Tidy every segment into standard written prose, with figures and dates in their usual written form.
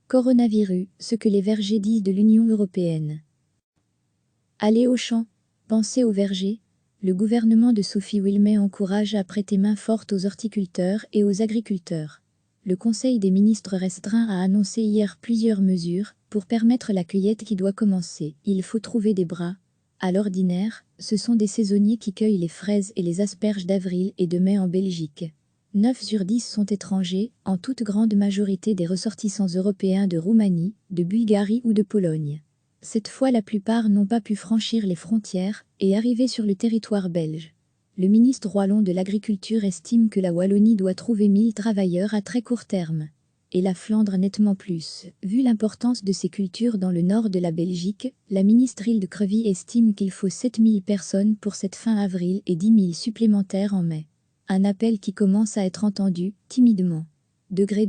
Coronavirus, ce que les vergers disent de l'Union européenne. Allez au champ, pensez aux vergers. Le gouvernement de Sophie Wilmès encourage à prêter main forte aux horticulteurs et aux agriculteurs. Le Conseil des ministres restreint a annoncé hier plusieurs mesures pour permettre la cueillette qui doit commencer. Il faut trouver des bras. À l'ordinaire, ce sont des saisonniers qui cueillent les fraises et les asperges d'avril et de mai en Belgique. 9 sur 10 sont étrangers, en toute grande majorité des ressortissants européens de Roumanie, de Bulgarie ou de Pologne. Cette fois, la plupart n'ont pas pu franchir les frontières et arriver sur le territoire belge. Le ministre wallon de l'Agriculture estime que la Wallonie doit trouver 1000 travailleurs à très court terme. Et la Flandre nettement plus. Vu l'importance de ces cultures dans le nord de la Belgique, la ministre Hilde Crevy estime qu'il faut 7000 personnes pour cette fin avril et 10 000 supplémentaires en mai. Un appel qui commence à être entendu, timidement. Degré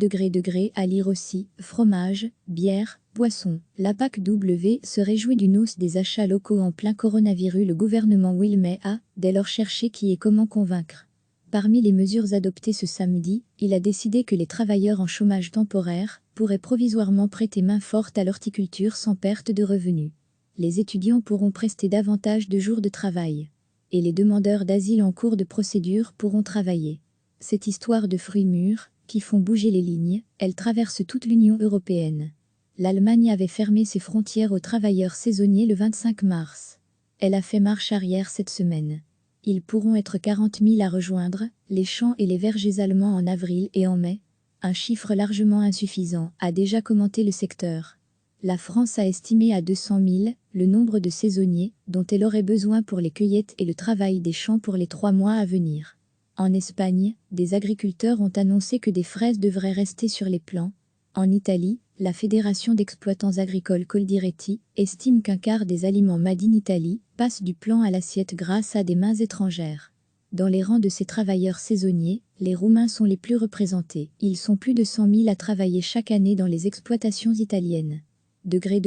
à lire aussi, fromage, bière, poisson. La PAC W se réjouit d'une hausse des achats locaux en plein coronavirus. Le gouvernement Wilmès a, dès lors, cherché qui et comment convaincre. Parmi les mesures adoptées ce samedi, il a décidé que les travailleurs en chômage temporaire pourraient provisoirement prêter main forte à l'horticulture sans perte de revenus. Les étudiants pourront prester davantage de jours de travail. Et les demandeurs d'asile en cours de procédure pourront travailler. Cette histoire de fruits mûrs, qui font bouger les lignes, elle traverse toute l'Union européenne. L'Allemagne avait fermé ses frontières aux travailleurs saisonniers le 25 mars. Elle a fait marche arrière cette semaine. Ils pourront être 40 000 à rejoindre les champs et les vergers allemands en avril et en mai. Un chiffre largement insuffisant, a déjà commenté le secteur. La France a estimé à 200 000 le nombre de saisonniers dont elle aurait besoin pour les cueillettes et le travail des champs pour les 3 mois à venir. En Espagne, des agriculteurs ont annoncé que des fraises devraient rester sur les plants. En Italie, la Fédération d'exploitants agricoles Coldiretti estime qu'un quart des aliments Made in Italy passent du plan à l'assiette grâce à des mains étrangères. Dans les rangs de ces travailleurs saisonniers, les Roumains sont les plus représentés. Ils sont plus de 100 000 à travailler chaque année dans les exploitations italiennes. Degré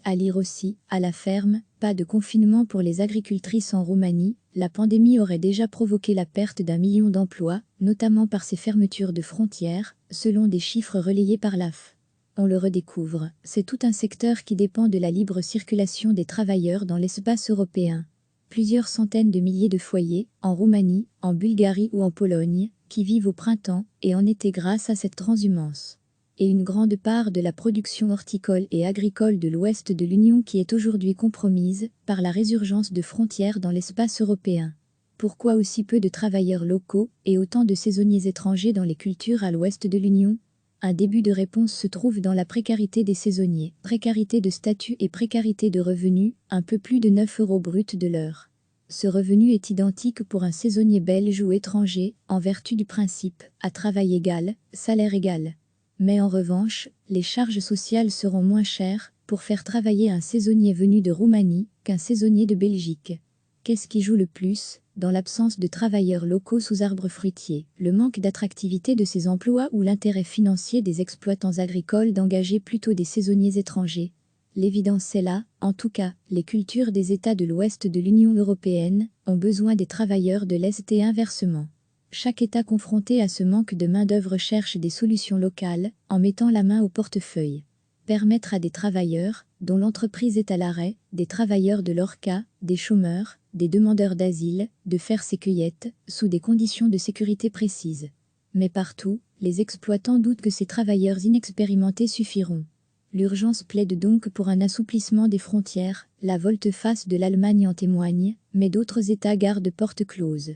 à lire aussi, à la ferme, pas de confinement pour les agricultrices en Roumanie. La pandémie aurait déjà provoqué la perte d'1 million d'emplois, notamment par ses fermetures de frontières, selon des chiffres relayés par l'AF. On le redécouvre, c'est tout un secteur qui dépend de la libre circulation des travailleurs dans l'espace européen. Plusieurs centaines de milliers de foyers, en Roumanie, en Bulgarie ou en Pologne, qui vivent au printemps et en été grâce à cette transhumance. Et une grande part de la production horticole et agricole de l'ouest de l'Union qui est aujourd'hui compromise par la résurgence de frontières dans l'espace européen. Pourquoi aussi peu de travailleurs locaux et autant de saisonniers étrangers dans les cultures à l'ouest de l'Union? Un début de réponse se trouve dans la précarité des saisonniers, précarité de statut et précarité de revenus, un peu plus de 9 € brut de l'heure. Ce revenu est identique pour un saisonnier belge ou étranger, en vertu du principe « à travail égal, salaire égal ». Mais en revanche, les charges sociales seront moins chères pour faire travailler un saisonnier venu de Roumanie qu'un saisonnier de Belgique. Qu'est-ce qui joue le plus, dans l'absence de travailleurs locaux sous arbres fruitiers, le manque d'attractivité de ces emplois ou l'intérêt financier des exploitants agricoles d'engager plutôt des saisonniers étrangers? L'évidence est là, en tout cas, les cultures des États de l'Ouest de l'Union européenne ont besoin des travailleurs de l'Est et inversement. Chaque État confronté à ce manque de main-d'œuvre cherche des solutions locales en mettant la main au portefeuille. Permettre à des travailleurs, dont l'entreprise est à l'arrêt, des travailleurs de l'ORCA, des chômeurs, des demandeurs d'asile, de faire ces cueillettes, sous des conditions de sécurité précises. Mais partout, les exploitants doutent que ces travailleurs inexpérimentés suffiront. L'urgence plaide donc pour un assouplissement des frontières, la volte-face de l'Allemagne en témoigne, mais d'autres États gardent porte close.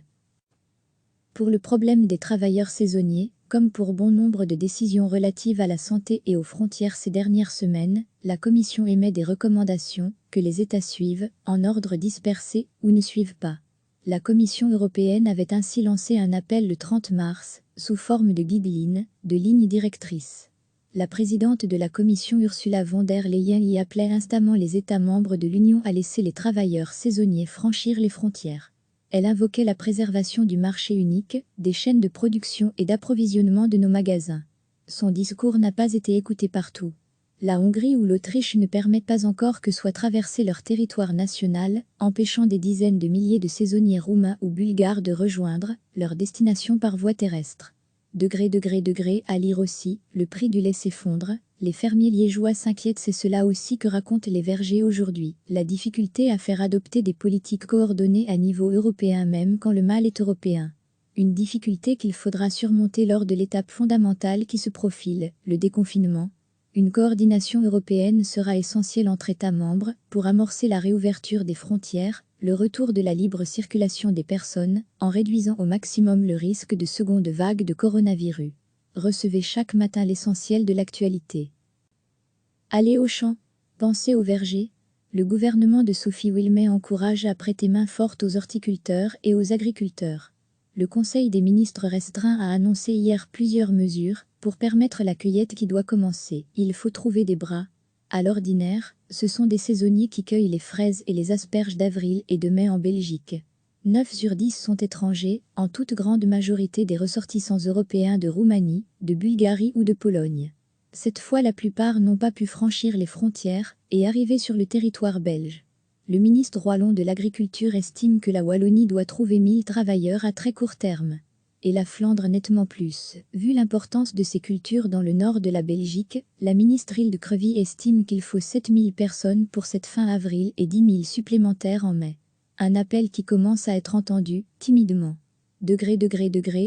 Pour le problème des travailleurs saisonniers, comme pour bon nombre de décisions relatives à la santé et aux frontières ces dernières semaines, la Commission émet des recommandations que les États suivent, en ordre dispersé, ou ne suivent pas. La Commission européenne avait ainsi lancé un appel le 30 mars, sous forme de guidelines, de lignes directrices. La présidente de la Commission Ursula von der Leyen y appelait instamment les États membres de l'Union à laisser les travailleurs saisonniers franchir les frontières. Elle invoquait la préservation du marché unique, des chaînes de production et d'approvisionnement de nos magasins. Son discours n'a pas été écouté partout. La Hongrie ou l'Autriche ne permettent pas encore que soit traversé leur territoire national, empêchant des dizaines de milliers de saisonniers roumains ou bulgares de rejoindre leur destination par voie terrestre. Degré à lire aussi, le prix du lait s'effondre, Les fermiers liégeois s'inquiètent, c'est cela aussi que racontent les vergers aujourd'hui, la difficulté à faire adopter des politiques coordonnées à niveau européen même quand le mal est européen. Une difficulté qu'il faudra surmonter lors de l'étape fondamentale qui se profile, le déconfinement. Une coordination européenne sera essentielle entre États membres pour amorcer la réouverture des frontières, le retour de la libre circulation des personnes, en réduisant au maximum le risque de seconde vague de coronavirus. Recevez chaque matin l'essentiel de l'actualité. Allez au champ, pensez aux vergers. Le gouvernement de Sophie Wilmès encourage à prêter main forte aux horticulteurs et aux agriculteurs. Le Conseil des ministres restreint a annoncé hier plusieurs mesures pour permettre la cueillette qui doit commencer. Il faut trouver des bras. À l'ordinaire, ce sont des saisonniers qui cueillent les fraises et les asperges d'avril et de mai en Belgique. 9 sur 10 sont étrangers, en toute grande majorité des ressortissants européens de Roumanie, de Bulgarie ou de Pologne. Cette fois, la plupart n'ont pas pu franchir les frontières et arriver sur le territoire belge. Le ministre wallon de l'Agriculture estime que la Wallonie doit trouver 1000 travailleurs à très court terme. Et la Flandre nettement plus. Vu l'importance de ces cultures dans le nord de la Belgique, la ministre Hilde Crevy estime qu'il faut 7000 personnes pour cette fin avril et 10 000 supplémentaires en mai. Un appel qui commence à être entendu, timidement. Degré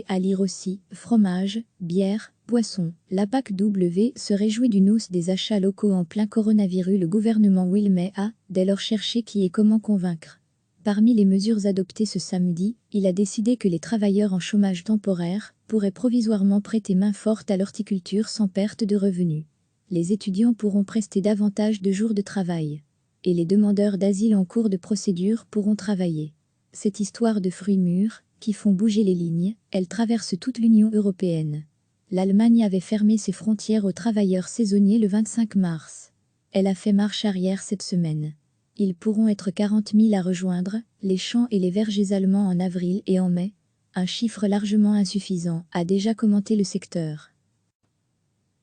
à lire aussi, fromage, bière, poisson. La PAC-W se réjouit d'une hausse des achats locaux en plein coronavirus. Le gouvernement Wilmès a, dès lors, cherché qui et comment convaincre. Parmi les mesures adoptées ce samedi, il a décidé que les travailleurs en chômage temporaire pourraient provisoirement prêter main forte à l'horticulture sans perte de revenus. Les étudiants pourront prester davantage de jours de travail. Et les demandeurs d'asile en cours de procédure pourront travailler. Cette histoire de fruits mûrs, qui font bouger les lignes, elle traverse toute l'Union européenne. L'Allemagne avait fermé ses frontières aux travailleurs saisonniers le 25 mars. Elle a fait marche arrière cette semaine. Ils pourront être 40 000 à rejoindre les champs et les vergers allemands en avril et en mai. Un chiffre largement insuffisant, a déjà commenté le secteur.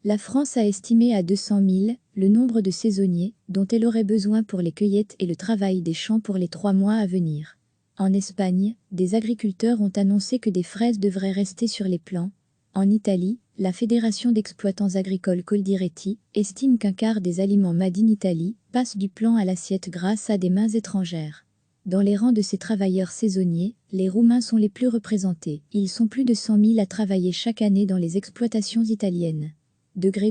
La France a estimé à 200 000 le nombre de saisonniers dont elle aurait besoin pour les cueillettes et le travail des champs pour les 3 mois à venir. En Espagne, des agriculteurs ont annoncé que des fraises devraient rester sur les plants. En Italie, la Fédération d'exploitants agricoles Coldiretti estime qu'un quart des aliments made in Italy passent du plan à l'assiette grâce à des mains étrangères. Dans les rangs de ces travailleurs saisonniers, les Roumains sont les plus représentés. Ils sont plus de 100 000 à travailler chaque année dans les exploitations italiennes. Degré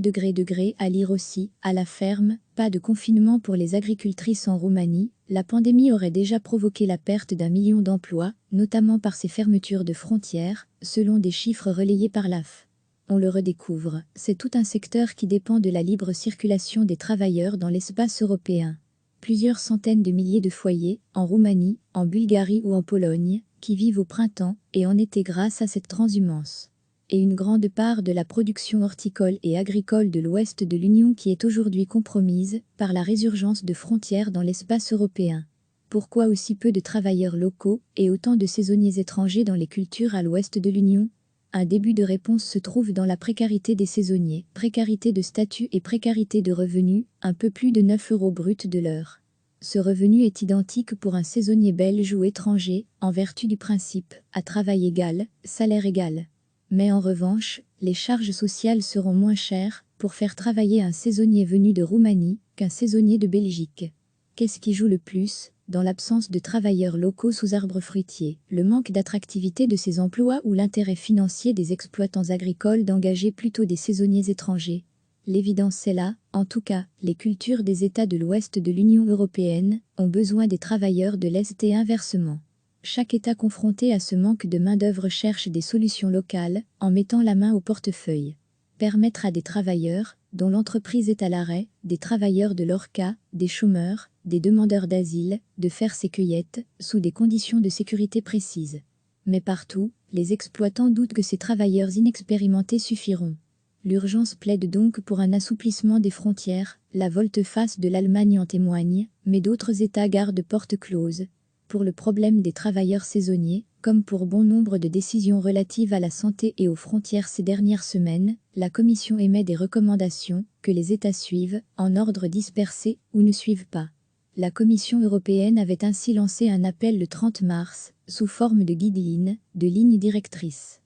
à lire aussi, à la ferme, pas de confinement pour les agricultrices en Roumanie. La pandémie aurait déjà provoqué la perte d'1 million d'emplois, notamment par ces fermetures de frontières, selon des chiffres relayés par l'AF. On le redécouvre, c'est tout un secteur qui dépend de la libre circulation des travailleurs dans l'espace européen. Plusieurs centaines de milliers de foyers, en Roumanie, en Bulgarie ou en Pologne, qui vivent au printemps et en été grâce à cette transhumance. Et une grande part de la production horticole et agricole de l'ouest de l'Union qui est aujourd'hui compromise par la résurgence de frontières dans l'espace européen. Pourquoi aussi peu de travailleurs locaux et autant de saisonniers étrangers dans les cultures à l'ouest de l'Union? Un début de réponse se trouve dans la précarité des saisonniers, précarité de statut et précarité de revenus, un peu plus de 9 € brut de l'heure. Ce revenu est identique pour un saisonnier belge ou étranger, en vertu du principe « à travail égal, salaire égal ». Mais en revanche, les charges sociales seront moins chères pour faire travailler un saisonnier venu de Roumanie qu'un saisonnier de Belgique. Qu'est-ce qui joue le plus, dans l'absence de travailleurs locaux sous arbres fruitiers, le manque d'attractivité de ces emplois ou l'intérêt financier des exploitants agricoles d'engager plutôt des saisonniers étrangers? L'évidence est là, en tout cas, les cultures des États de l'Ouest de l'Union européenne ont besoin des travailleurs de l'Est et inversement. Chaque État confronté à ce manque de main-d'œuvre cherche des solutions locales en mettant la main au portefeuille. Permettre à des travailleurs, dont l'entreprise est à l'arrêt, des travailleurs de l'ORCA, des chômeurs, des demandeurs d'asile, de faire ces cueillettes, sous des conditions de sécurité précises. Mais partout, les exploitants doutent que ces travailleurs inexpérimentés suffiront. L'urgence plaide donc pour un assouplissement des frontières, la volte-face de l'Allemagne en témoigne, mais d'autres États gardent porte close. Pour le problème des travailleurs saisonniers, comme pour bon nombre de décisions relatives à la santé et aux frontières ces dernières semaines, la Commission émet des recommandations que les États suivent, en ordre dispersé, ou ne suivent pas. La Commission européenne avait ainsi lancé un appel le 30 mars, sous forme de guidelines, de lignes directrices.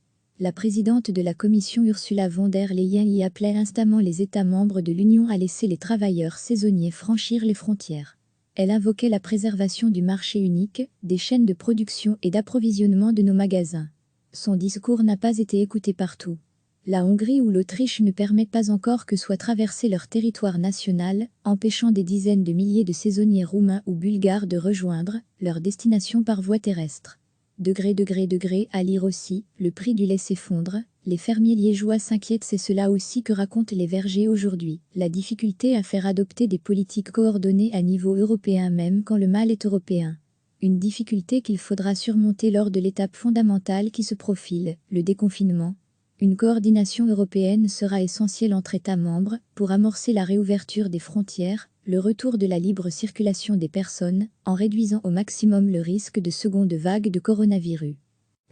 La présidente de la Commission Ursula von der Leyen y appelait instamment les États membres de l'Union à laisser les travailleurs saisonniers franchir les frontières. Elle invoquait la préservation du marché unique, des chaînes de production et d'approvisionnement de nos magasins. Son discours n'a pas été écouté partout. La Hongrie ou l'Autriche ne permettent pas encore que soit traversé leur territoire national, empêchant des dizaines de milliers de saisonniers roumains ou bulgares de rejoindre leur destination par voie terrestre. Degré, à lire aussi, le prix du lait s'effondre, les fermiers liégeois s'inquiètent, c'est cela aussi que racontent les vergers aujourd'hui, la difficulté à faire adopter des politiques coordonnées à niveau européen même quand le mal est européen. Une difficulté qu'il faudra surmonter lors de l'étape fondamentale qui se profile, le déconfinement. Une coordination européenne sera essentielle entre États membres pour amorcer la réouverture des frontières, le retour de la libre circulation des personnes, en réduisant au maximum le risque de seconde vague de coronavirus.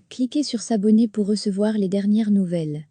Cliquez sur s'abonner pour recevoir les dernières nouvelles.